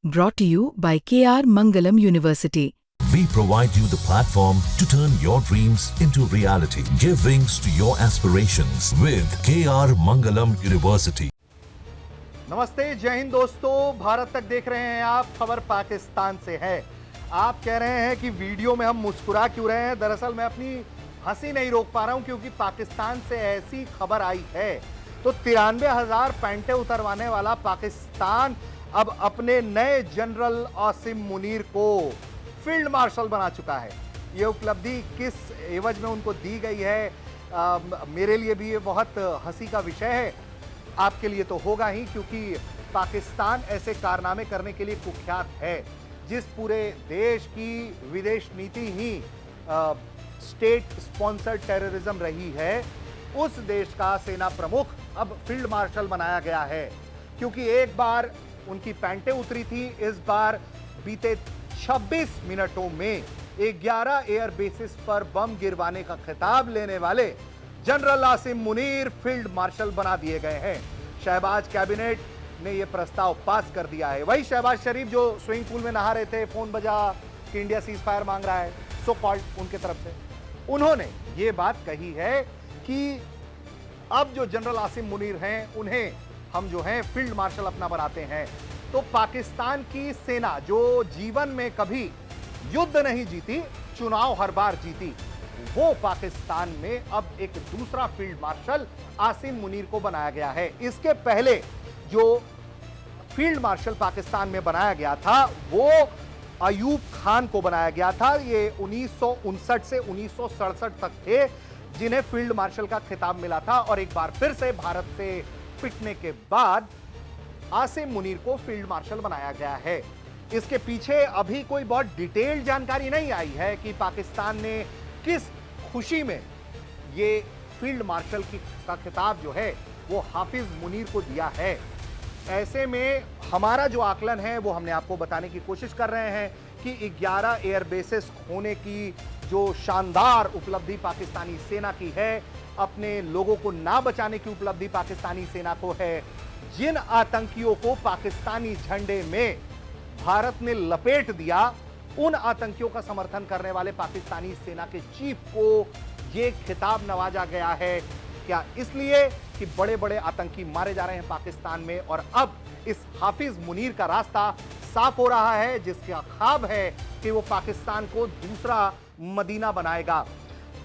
Brought to you by KR Mangalam University. We provide you the platform to turn your dreams into reality. Give wings to your aspirations with KR Mangalam University. नमस्ते, जय हिंद दोस्तों। भारत तक देख रहे हैं आप, खबर पाकिस्तान से है। आप कह रहे हैं कि वीडियो में हम मुस्कुरा क्यों रहे हैं। दरअसल मैं अपनी हंसी नहीं रोक पा रहा हूं क्योंकि पाकिस्तान से ऐसी खबर आई है। तो 93,000 पैंटें उतरवाने वाला पाकिस्तान अब अपने नए जनरल आसिम मुनीर को फील्ड मार्शल बना चुका है। ये उपलब्धि किस एवज में उनको दी गई है, मेरे लिए भी ये बहुत हंसी का विषय है। आपके लिए तो होगा ही, क्योंकि पाकिस्तान ऐसे कारनामे करने के लिए कुख्यात है। जिस पूरे देश की विदेश नीति ही स्टेट स्पॉन्सर्ड टेररिज्म रही है, उस देश का सेना प्रमुख अब फील्ड मार्शल बनाया गया है। क्योंकि एक बार उनकी पैंटें उतरी थी, इस बार बीते 26 मिनटों में 11 एयर बेसिस पर बम गिरवाने का खिताब लेने वाले general Asim Munir field marshal बना दिए गए हैं। शहबाज कैबिनेट ने यह प्रस्ताव पास कर दिया है। वही शहबाज शरीफ जो स्विमिंग पूल में नहा रहे थे, फोन बजा कि इंडिया सीज फायर मांग रहा है, सो कॉल्ड उनके तरफ से, उन्होंने ये बात कही है कि अब जो जनरल आसिम मुनीर हैं, उन्हें हम जो हैं फील्ड मार्शल अपना बनाते हैं। तो पाकिस्तान की सेना जो जीवन में कभी युद्ध नहीं जीती, चुनाव हर बार जीती, वो पाकिस्तान में अब एक दूसरा फील्ड मार्शल आसिम मुनीर को बनाया गया है। इसके पहले जो फील्ड मार्शल पाकिस्तान में बनाया गया था वो अयूब खान को बनाया गया था। ये 1959 से 1967 तक थे जिन्हें फील्ड मार्शल का खिताब मिला था। और एक बार फिर से भारत से पिटने के बाद आसिम मुनीर को फील्ड मार्शल बनाया गया है। इसके पीछे अभी कोई बहुत डिटेल्ड जानकारी नहीं आई है कि पाकिस्तान ने किस खुशी में ये फील्ड मार्शल का खिताब जो है वो हाफिज मुनीर को दिया है। ऐसे में हमारा जो आकलन है वो हमने आपको बताने की कोशिश कर रहे हैं कि 11 एयर बेसिस होने की जो शानदार उपलब्धि पाकिस्तानी सेना की है, अपने लोगों को ना बचाने की उपलब्धि पाकिस्तानी सेना को है। जिन आतंकियों को पाकिस्तानी झंडे में भारत ने लपेट दिया, उन आतंकियों का समर्थन करने वाले पाकिस्तानी सेना के चीफ को यह खिताब नवाजा गया है। क्या इसलिए कि बड़े बड़े आतंकी मारे जा रहे हैं पाकिस्तान में, और अब इस हाफिज मुनीर का रास्ता साफ हो रहा है, जिसका ख्वाब है कि वो पाकिस्तान को दूसरा मदीना बनाएगा।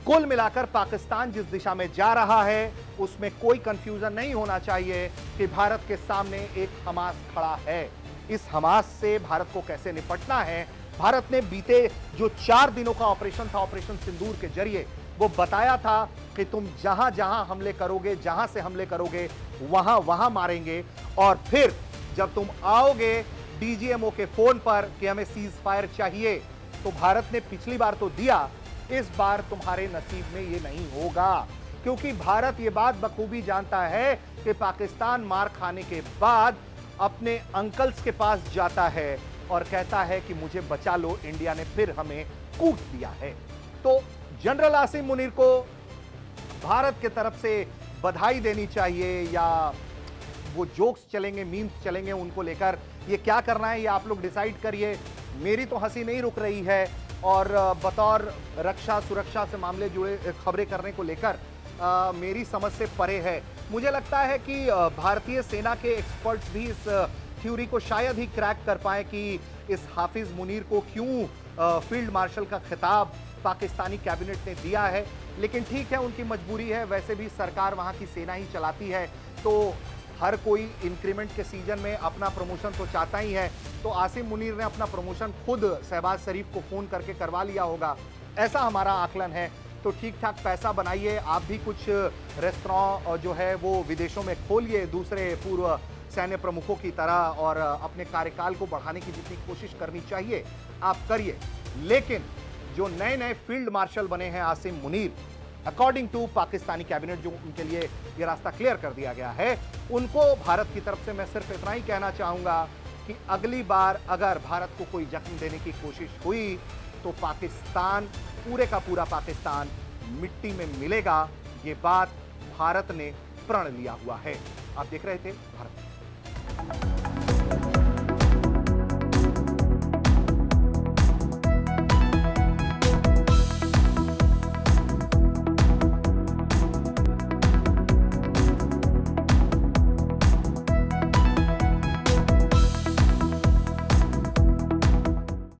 कुल मिलाकर पाकिस्तान जिस दिशा में जा रहा है उसमें कोई कंफ्यूजन नहीं होना चाहिए कि भारत के सामने एक हमास खड़ा है। इस हमास से भारत को कैसे निपटना है, भारत ने बीते जो 4 दिनों का ऑपरेशन था, ऑपरेशन सिंदूर के जरिए वो बताया था कि तुम जहां जहां हमले करोगे, जहां से हमले करोगे वहां वहां मारेंगे। और फिर जब तुम आओगे डीजीएमओ के फोन पर कि हमें सीज फायर चाहिए, तो भारत ने पिछली बार तो दिया, इस बार तुम्हारे नसीब में ये नहीं होगा। क्योंकि भारत ये बात बखूबी जानता है कि पाकिस्तान मार खाने के बाद अपने अंकल्स के पास जाता है और कहता है कि मुझे बचा लो, इंडिया ने फिर हमें कूट दिया है। तो जनरल आसिम मुनीर को भारत के तरफ से बधाई देनी चाहिए, या वो जोक्स चलेंगे, मीम्स चलेंगे उनको लेकर, ये क्या करना है ये आप लोग डिसाइड करिए। मेरी तो हंसी नहीं रुक रही है, और बतौर रक्षा सुरक्षा से मामले जुड़े खबरें करने को लेकर मेरी समझ से परे है। मुझे लगता है कि भारतीय सेना के एक्सपर्ट्स भी इस थ्योरी को शायद ही क्रैक कर पाए कि इस हाफिज मुनीर को क्यों फील्ड मार्शल का खिताब पाकिस्तानी कैबिनेट ने दिया है। लेकिन ठीक है, उनकी मजबूरी है, वैसे भी सरकार वहां की सेना ही चलाती है, तो हर कोई इंक्रीमेंट के सीजन में अपना प्रमोशन तो चाहता ही है। तो आसिम मुनीर ने अपना प्रमोशन खुद शहबाज शरीफ को फोन करके करवा लिया होगा, ऐसा हमारा आकलन है। तो ठीक ठाक पैसा बनाइए, आप भी कुछ रेस्टोरेंट जो है वो विदेशों में खोलिए दूसरे पूर्व सैन्य प्रमुखों की तरह, और अपने कार्यकाल को बढ़ाने की जितनी कोशिश करनी चाहिए आप करिए। लेकिन जो नए नए फील्ड मार्शल बने हैं Asim Munir, according to Pakistani cabinet, जो उनके लिए ये रास्ता क्लियर कर दिया गया है, उनको भारत की तरफ से मैं सिर्फ इतना ही कहना चाहूंगा कि अगली बार अगर भारत को कोई जख्म देने की कोशिश हुई तो पाकिस्तान, पूरे का पूरा पाकिस्तान मिट्टी में मिलेगा। ये बात भारत ने प्रण लिया हुआ है। आप देख रहे थे भारत।